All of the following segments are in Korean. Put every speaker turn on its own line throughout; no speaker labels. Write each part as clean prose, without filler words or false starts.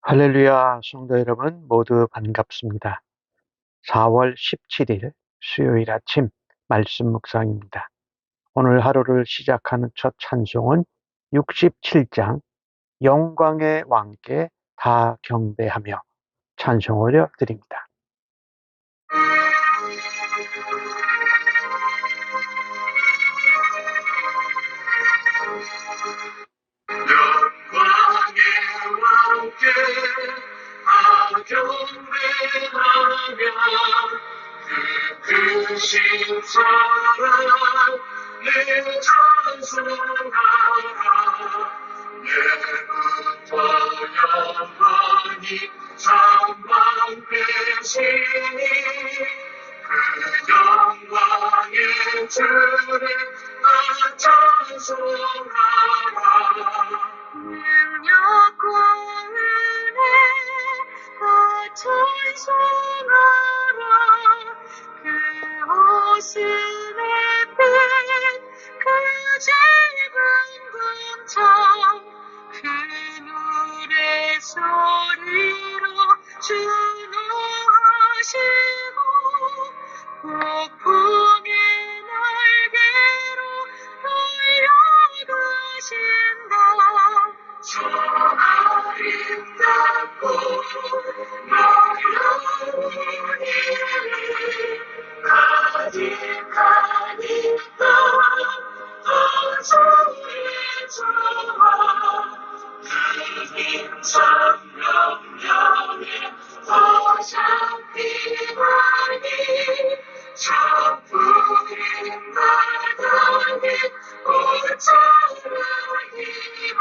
할렐루야, 성도 여러분 모두 반갑습니다. 4월 17일 수요일 아침 말씀 묵상입니다. 오늘 하루를 시작하는 첫 찬송은 67장 영광의 왕께 다 경배하며 찬송 올려드립니다. 영광의 왕께 다 경배하며 그 크신 사랑 내 찬송하라. 예부터 영원히 장만되시니 그 영광의 주를 다 찬송하라. 능력과 은혜 다 찬송하라. 그 옷을 내빈 그 짧은 광장 그 노래 소리로 준호하시고 폭풍의 날개로 달려가신다. 저 아름답고 놀라운 일을 가득한 이땅 주의 좋아 그 힘찬 명령에 어차피하니 저 푸른 바다에 꽃자라기라.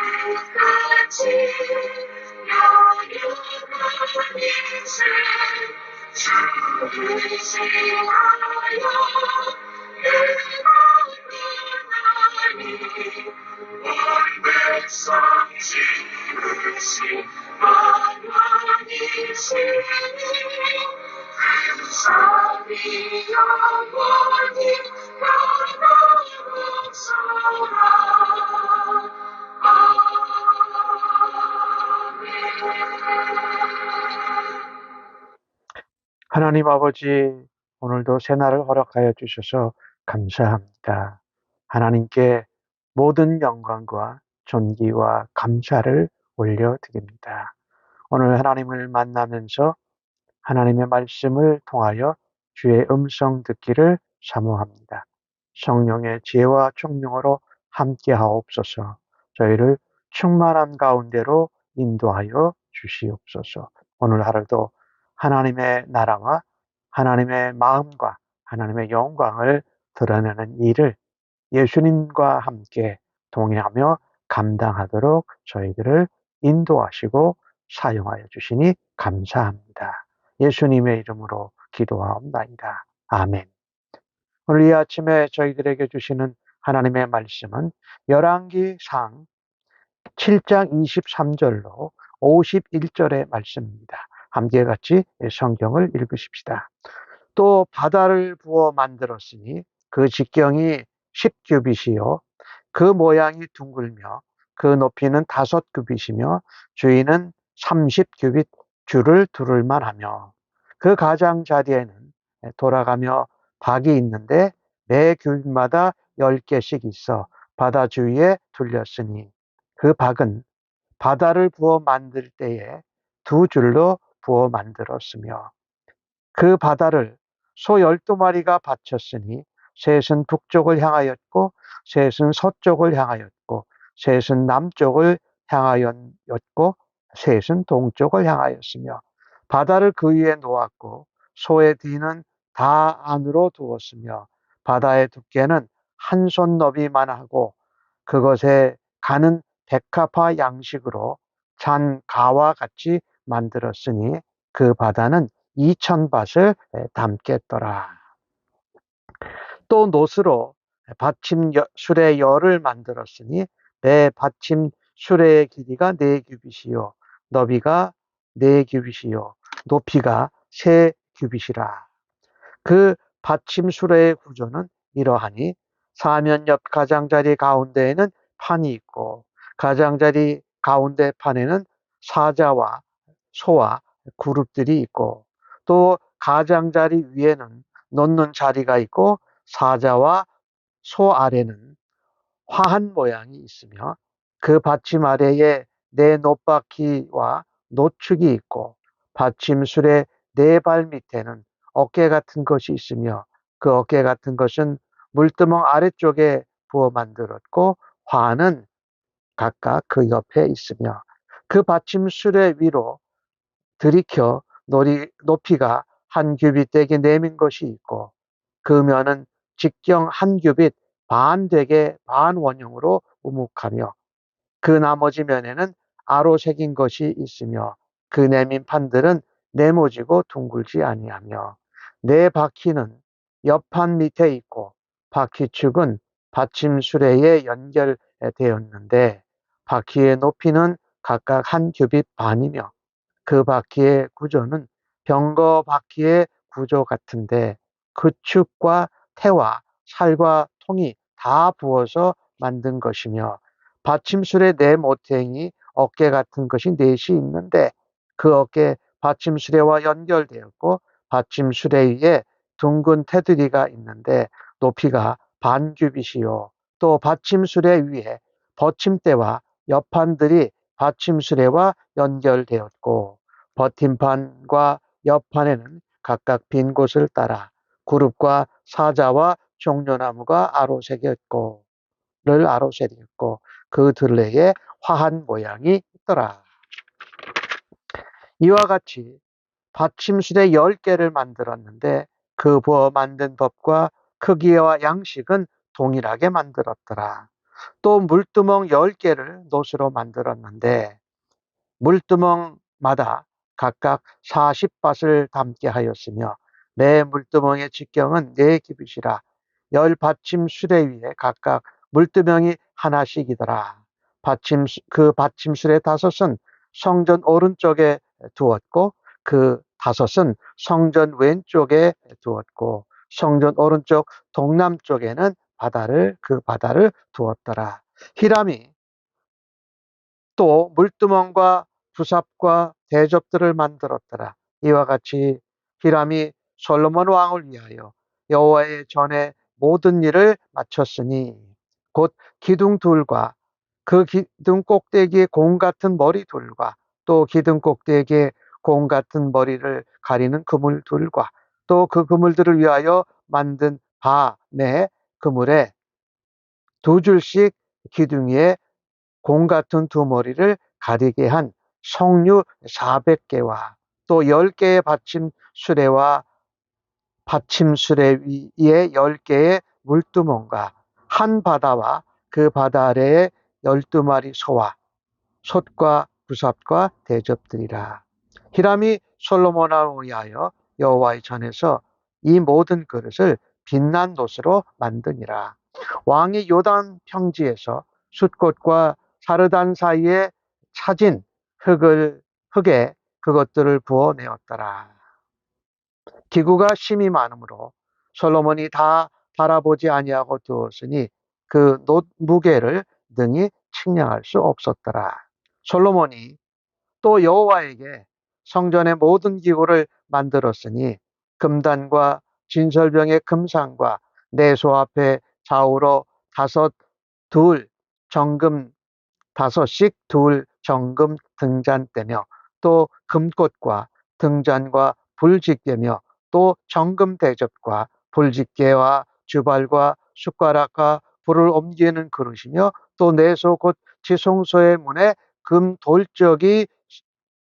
지금까지 여유한 인생 주를 시하여 애원하니 온 백성 지으신 만왕이시니 그 삶이 영원히 변함없소라. 하나님 아버지, 오늘도 새날을 허락하여 주셔서 감사합니다. 하나님께 모든 영광과 존귀와 감사를 올려드립니다. 오늘 하나님을 만나면서 하나님의 말씀을 통하여 주의 음성 듣기를 사모합니다. 성령의 지혜와 총명으로 함께하옵소서. 저희를 충만한 가운데로 인도하여 주시옵소서. 오늘 하루도 하나님의 나라와 하나님의 마음과 하나님의 영광을 드러내는 일을 예수님과 함께 동행하며 감당하도록 저희들을 인도하시고 사용하여 주시니 감사합니다. 예수님의 이름으로 기도하옵나이다. 아멘. 오늘 이 아침에 저희들에게 주시는 하나님의 말씀은 열왕기상 7장 23절로 51절의 말씀입니다. 함께 같이 성경을 읽으십시다. 또 바다를 부어 만들었으니 그 직경이 10규빗이요 그 모양이 둥글며 그 높이는 5규빗이며 주위는 30규빗 줄을 두를 만하며 그 가장자리에는 돌아가며 박이 있는데 매 규빗마다 10개씩 있어 바다 주위에 둘렸으니 그 박은 바다를 부어 만들 때에 2줄로 부어 만들었으며 그 바다를 소 12마리가 바쳤으니 셋은 북쪽을 향하였고 셋은 서쪽을 향하였고 셋은 남쪽을 향하였고 셋은 동쪽을 향하였으며 바다를 그 위에 놓았고 소의 뒤는 다 안으로 두었으며 바다의 두께는 한 손 너비만 하고 그것에 가는 백합화 양식으로 잔 가와 같이 만들었으니 그 바다는 2000밭을 담겠더라. 또 노스로 받침 수레 열을 만들었으니 매 받침 수레의 길이가 4규빗이요 너비가 4규빗이요 높이가 3규빗이라. 그 받침 수레의 구조는 이러하니 사면 옆 가장자리 가운데에는 판이 있고 가장자리 가운데 판에는 사자와 소와 그룹들이 있고 또 가장자리 위에는 놓는 자리가 있고 사자와 소 아래는 화한 모양이 있으며 그 받침 아래에 네 노바퀴와 노축이 있고 받침술의 네 발 밑에는 어깨 같은 것이 있으며 그 어깨 같은 것은 물두멍 아래쪽에 부어 만들었고 화는 각각 그 옆에 있으며 그 받침술의 위로 들이켜 높이가 한 규빗 되게 내민 것이 있고 그 면은 직경 한 규빗 반 되게 반 원형으로 우묵하며 그 나머지 면에는 아로 새긴 것이 있으며 그 내민 판들은 네모지고 둥글지 아니하며 네 바퀴는 옆판 밑에 있고 바퀴축은 받침수레에 연결되었는데 바퀴의 높이는 각각 한 규빗 반이며 그 바퀴의 구조는 병거 바퀴의 구조 같은데 그 축과 태와 살과 통이 다 부어서 만든 것이며 받침술의 네 모퉁이 어깨 같은 것이 넷이 있는데 그 어깨 받침수레와 연결되었고 받침수레 위에 둥근 테두리가 있는데 높이가 반 규빗이요 또 받침수레 위에 받침대와 옆판들이 받침수레와 연결되었고 버팀판과 옆판에는 각각 빈 곳을 따라 그룹과 사자와 종려나무가 아로새겼고 그 둘레에 화한 모양이 있더라. 이와 같이 받침술에 10개를 만들었는데 그 부어 만든 법과 크기와 양식은 동일하게 만들었더라. 또 물두멍 10개를 노수로 만들었는데 물두멍마다 각각 40밭을 담게 하였으며 매 물두멍의 직경은 4규빗이라 열 받침 수레 위에 각각 물두멍이 하나씩이더라. 그 받침 수레 5은 성전 오른쪽에 두었고 그 5은 성전 왼쪽에 두었고 성전 오른쪽 동남쪽에는 그 바다를 두었더라. 히람이 또 물두멍과 부삽과 대접들을 만들었더라. 이와 같이 히람이 솔로몬 왕을 위하여 여호와의 전에 모든 일을 마쳤으니 곧 기둥 둘과 그 기둥 꼭대기에 공 같은 머리 둘과 또 기둥 꼭대기에 공 같은 머리를 가리는 그물 둘과 또 그 그물들을 위하여 만든 바매 그물에 2줄씩 기둥 위에 공 같은 두 머리를 가리게 한 석류 400개와 또 10개의 받침 수레와 받침 수레 위에 10개의 물두멍과 한 바다와 그 바다 아래에 12마리 소와 솥과 부삽과 대접들이라. 히람이 솔로몬을 위하여 여호와의 전에서 이 모든 그릇을 빛난 놋으로 만드니라. 왕이 요단 평지에서 숫꽃과 사르단 사이에 차진 흙에 그것들을 부어내었더라. 기구가 심이 많으므로 솔로몬이 다 바라보지 아니하고 두었으니 그 놋 무게를 능히 측량할 수 없었더라. 솔로몬이 또 여호와에게 성전의 모든 기구를 만들었으니 금단과 진설병의 금상과 내소 앞에 좌우로 둘 정금 5씩 둘 정금 등잔대며 또 금꽃과 등잔과 불집게며 또 정금 대접과 불집게와 주발과 숟가락과 불을 옮기는 그릇이며 또 내소 곧 지성소의 문에 금 돌적이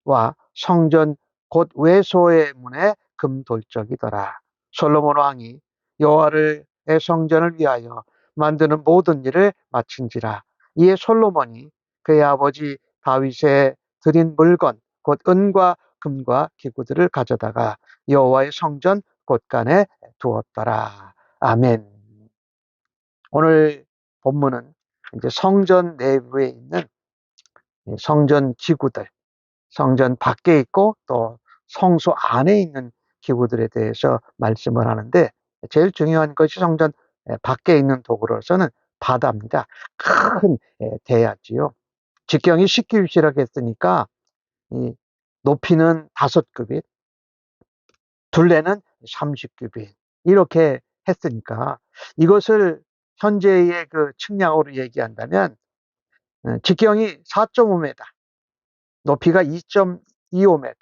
와 성전 곧 외소의 문에 금 돌적이더라. 솔로몬 왕이 여호와의 성전을 위하여 만드는 모든 일을 마친지라. 이에 솔로몬이 그의 아버지 다윗의 드린 물건 곧 은과 금과 기구들을 가져다가 여호와의 성전 곳간에 두었더라. 아멘. 오늘 본문은 이제 성전 내부에 있는 성전 기구들, 성전 밖에 있고 또 성소 안에 있는 기구들에 대해서 말씀을 하는데, 제일 중요한 것이 성전 밖에 있는 도구로서는 바다입니다. 큰 대야지요. 직경이 10규빗이라고 했으니까 이 높이는 5규빗, 둘레는 30규빗 이렇게 했으니까, 이것을 현재의 그 측량으로 얘기한다면 직경이 4.5m, 높이가 2.25m,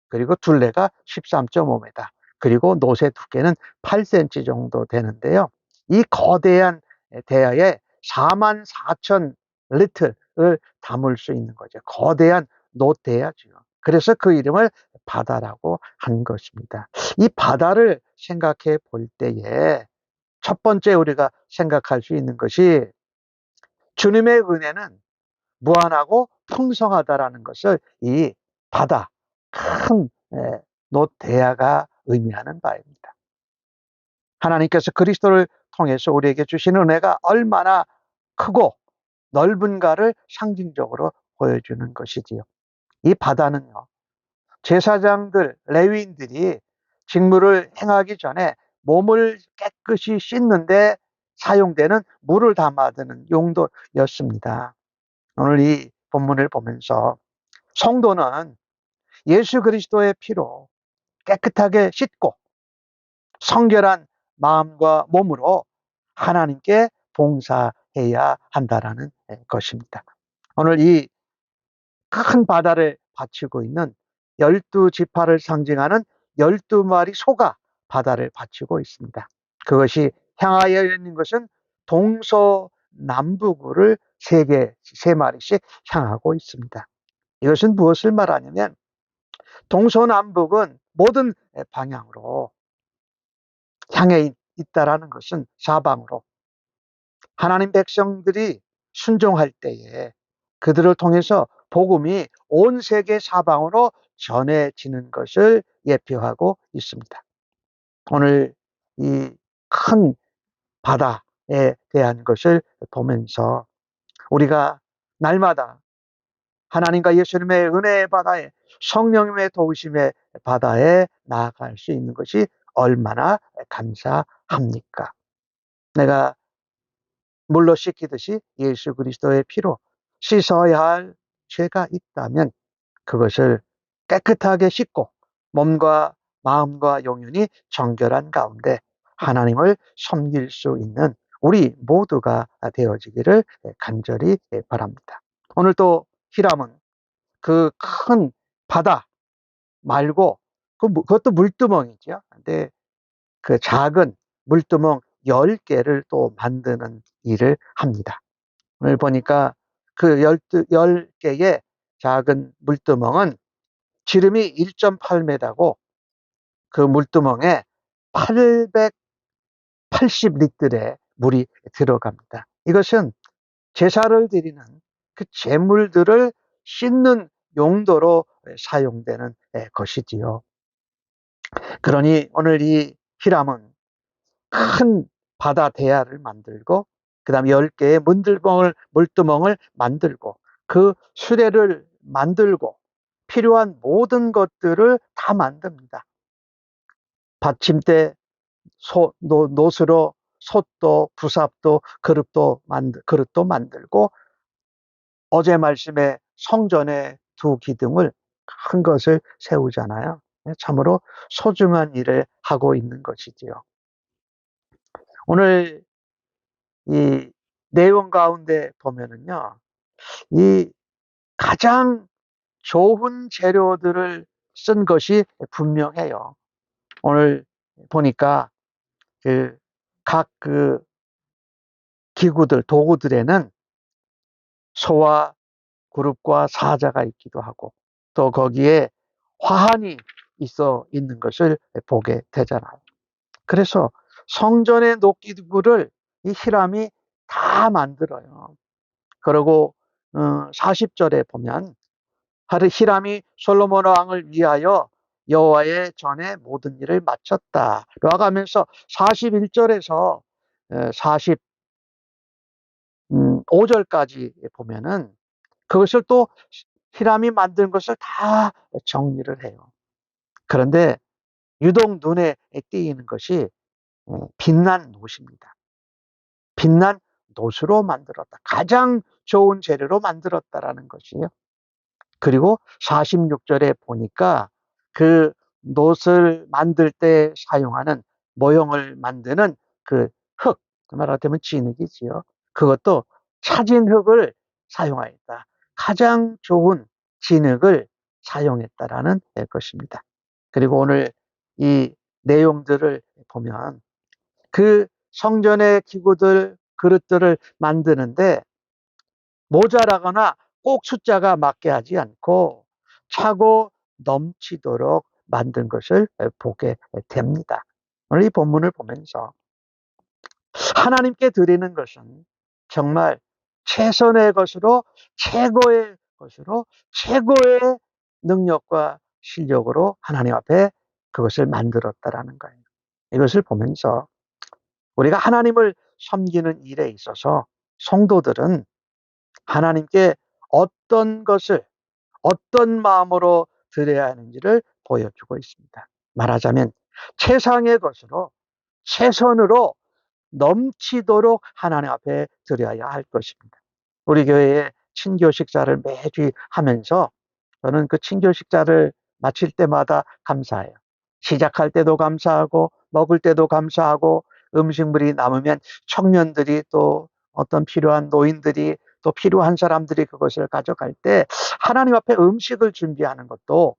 그리고 둘레가 13.5m, 그리고 노새 두께는 8cm 정도 되는데요. 이 거대한 대야에 44,000리터를 담을 수 있는 거죠. 거대한 노대야죠. 그래서 그 이름을 바다라고 한 것입니다. 이 바다를 생각해 볼 때에 첫 번째 우리가 생각할 수 있는 것이, 주님의 은혜는 무한하고 풍성하다라는 것을 이 바다, 큰 노대야가 의미하는 바입니다. 하나님께서 그리스도를 통해서 우리에게 주신 은혜가 얼마나 크고 넓은가를 상징적으로 보여주는 것이지요. 이 바다는요, 제사장들, 레위인들이 직무를 행하기 전에 몸을 깨끗이 씻는데 사용되는 물을 담아두는 용도였습니다. 오늘 이 본문을 보면서 성도는 예수 그리스도의 피로 깨끗하게 씻고 성결한 마음과 몸으로 하나님께 봉사해야 한다라는 것입니다. 오늘 이 큰 바다를 바치고 있는 12지파를 상징하는 12마리 소가 바다를 바치고 있습니다. 그것이 향하여 있는 것은 동서남북을 3마리씩 향하고 있습니다. 이것은 무엇을 말하냐면, 동서남북은 모든 방향으로 향해 있다라는 것은, 사방으로 하나님 백성들이 순종할 때에 그들을 통해서 복음이 온 세계 사방으로 전해지는 것을 예표하고 있습니다. 오늘 이 큰 바다에 대한 것을 보면서 우리가 날마다 하나님과 예수님의 은혜의 바다에, 성령님의 도우심의 바다에 나아갈 수 있는 것이 얼마나 감사합니까? 내가 물로 씻기듯이 예수 그리스도의 피로 씻어야 할 죄가 있다면, 그것을 깨끗하게 씻고 몸과 마음과 영혼이 정결한 가운데 하나님을 섬길 수 있는 우리 모두가 되어지기를 간절히 바랍니다. 오늘 또 히람은 그 큰 바다 말고, 그것도 물두멍이죠. 근데 그 작은 물두멍 10개를 또 만드는 일을 합니다. 오늘 보니까 그 10개의 작은 물두멍은 지름이 1.8m고 그 물두멍에 880리터의 물이 들어갑니다. 이것은 제사를 드리는 그 제물들을 씻는 용도로 사용되는 것이지요. 그러니 오늘 이 히람은 큰 바다 대야를 만들고, 그 다음에 10개의 물두멍을 만들고, 그 수레를 만들고, 필요한 모든 것들을 다 만듭니다. 받침대, 노스로 솥도, 부삽도, 그릇도 만들고, 어제 말씀에 성전의 2기둥을 큰 것을 세우잖아요. 참으로 소중한 일을 하고 있는 것이지요. 오늘 이 내용 가운데 보면은요, 이 가장 좋은 재료들을 쓴 것이 분명해요. 오늘 보니까 각 기구들, 도구들에는 소와 그룹과 사자가 있기도 하고, 또 거기에 화환이 있어 있는 것을 보게 되잖아요. 그래서 성전의 녹기구를 이 히람이 다 만들어요. 그리고 40절에 보면, 히람이 솔로몬 왕을 위하여 여호와의 전에 모든 일을 마쳤다 라고 하면서 41절에서 45절까지 보면은 그것을 또 히람이 만든 것을 다 정리를 해요. 그런데 유독 눈에 띄는 것이 빛난 놋입니다. 빛난 놋으로 만들었다. 가장 좋은 재료로 만들었다라는 것이에요. 그리고 46절에 보니까 그 놋을 만들 때 사용하는 모형을 만드는 그 흙, 말하자면 진흙이지요. 그것도 차진 흙을 사용하였다. 가장 좋은 진흙을 사용했다라는 것입니다. 그리고 오늘 이 내용들을 보면 그 성전의 기구들, 그릇들을 만드는데 모자라거나 꼭 숫자가 맞게 하지 않고 차고 넘치도록 만든 것을 보게 됩니다. 오늘 이 본문을 보면서 하나님께 드리는 것은 정말 최선의 것으로 최고의 것으로 최고의 능력과 실력으로 하나님 앞에 그것을 만들었다라는 거예요. 이것을 보면서 우리가 하나님을 섬기는 일에 있어서 성도들은 하나님께 어떤 것을 어떤 마음으로 드려야 하는지를 보여주고 있습니다. 말하자면 최상의 것으로 최선으로 넘치도록 하나님 앞에 드려야 할 것입니다. 우리 교회에 친교 식사를 매주 하면서 저는 그 친교 식사를 마칠 때마다 감사해요. 시작할 때도 감사하고 먹을 때도 감사하고 음식물이 남으면 청년들이 또 어떤 필요한 노인들이 또 필요한 사람들이 그것을 가져갈 때 하나님 앞에 음식을 준비하는 것도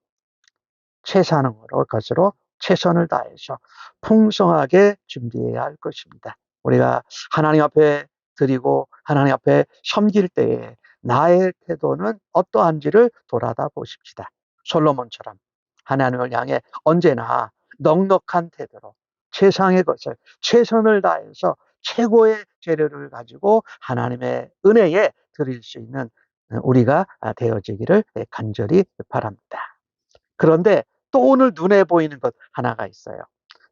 최선으로 것으로 최선을 다해서 풍성하게 준비해야 할 것입니다. 우리가 하나님 앞에 드리고 하나님 앞에 섬길 때에 나의 태도는 어떠한지를 돌아다 보십시다. 솔로몬처럼 하나님을 향해 언제나 넉넉한 태도로 최상의 것을 최선을 다해서 최고의 재료를 가지고 하나님의 은혜에 드릴 수 있는 우리가 되어지기를 간절히 바랍니다. 그런데 또 오늘 눈에 보이는 것 하나가 있어요.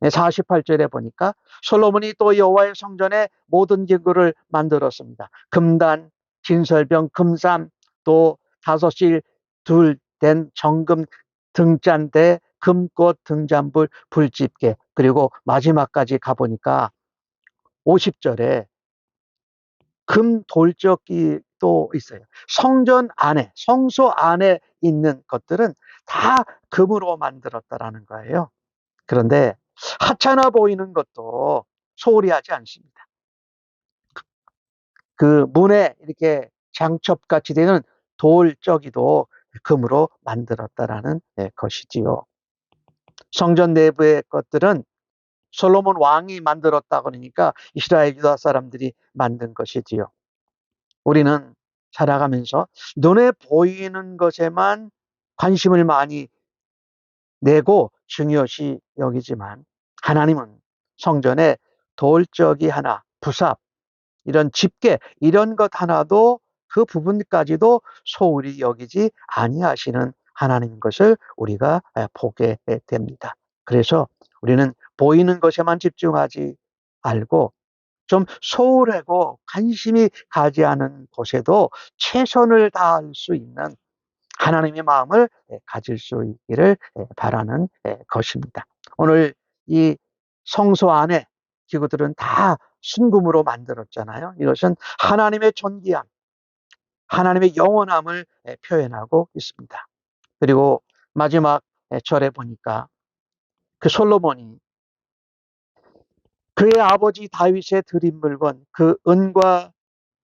48절에 보니까 솔로몬이 또 여호와의 성전에 모든 기구를 만들었습니다. 금단, 진설병, 금삼, 또 5실 둘 된 정금 등잔대, 금꽃 등잔불, 불집게, 그리고 마지막까지 가보니까 50절에 금 돌적기도 있어요. 성전 안에, 성소 안에 있는 것들은 다 금으로 만들었다라는 거예요. 그런데 하찮아 보이는 것도 소홀히 하지 않습니다. 그 문에 이렇게 장첩같이 되는 돌적이도 금으로 만들었다라는 것이지요. 성전 내부의 것들은 솔로몬 왕이 만들었다 그러니까 이스라엘 유다 사람들이 만든 것이지요. 우리는 살아가면서 눈에 보이는 것에만 관심을 많이 내고 중요시 여기지만 하나님은 성전에 돌적이 하나, 부삽, 이런 집게 이런 것 하나도 그 부분까지도 소홀히 여기지 아니하시는 하나님인 것을 우리가 보게 됩니다. 그래서 우리는 보이는 것에만 집중하지 말고 좀 소홀하고 관심이 가지 않은 곳에도 최선을 다할 수 있는 하나님의 마음을 가질 수 있기를 바라는 것입니다. 오늘 이 성소 안에 기구들은 다 순금으로 만들었잖아요. 이것은 하나님의 존귀함, 하나님의 영원함을 표현하고 있습니다. 그리고 마지막 절에 보니까 그 솔로몬이 그의 아버지 다윗의 드린 물건, 그 은과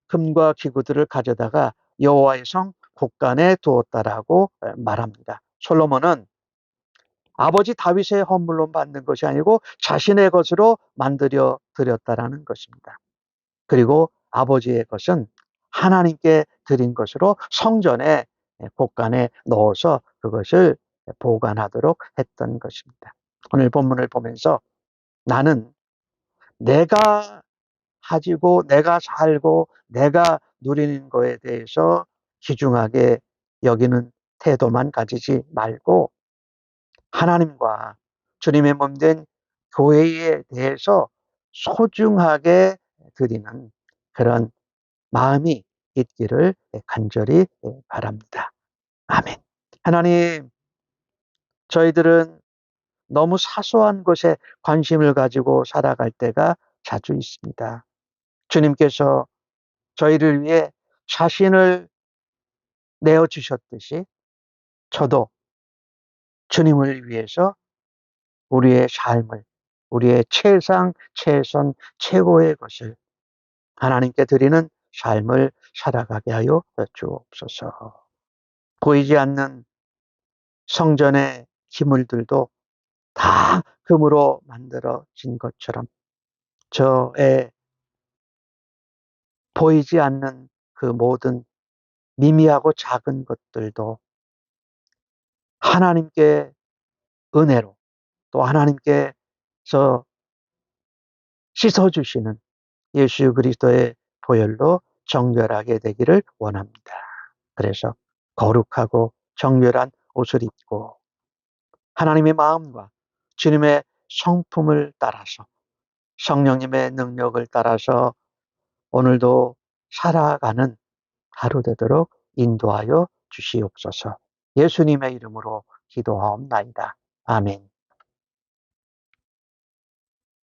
금과 기구들을 가져다가 여호와의 성 곳간에 두었다라고 말합니다. 솔로몬은 아버지 다윗의 헌물로 만든 것이 아니고 자신의 것으로 만들어 드렸다라는 것입니다. 그리고 아버지의 것은 하나님께 드린 것으로 성전에 곳간에 넣어서 그것을 보관하도록 했던 것입니다. 오늘 본문을 보면서 나는 내가 가지고 내가 살고 내가 누리는 거에 대해서 귀중하게 여기는 태도만 가지지 말고 하나님과 주님의 몸된 교회에 대해서 소중하게 드리는 그런 마음이 있기를 간절히 바랍니다. 아멘. 하나님, 저희들은 너무 사소한 것에 관심을 가지고 살아갈 때가 자주 있습니다. 주님께서 저희를 위해 자신을 내어주셨듯이 저도 주님을 위해서 우리의 삶을, 우리의 최상, 최선, 최고의 것을 하나님께 드리는 삶을 살아가게 하여 주옵소서. 보이지 않는 성전의 기물들도 다 금으로 만들어진 것처럼 저의 보이지 않는 그 모든 미미하고 작은 것들도 하나님께 은혜로 또 하나님께서 씻어주시는 예수 그리스도의 보혈로 정결하게 되기를 원합니다. 그래서 거룩하고 정결한 옷을 입고 하나님의 마음과 주님의 성품을 따라서 성령님의 능력을 따라서 오늘도 살아가는 하루 되도록 인도하여 주시옵소서. 예수님의 이름으로 기도하옵나이다. 아멘.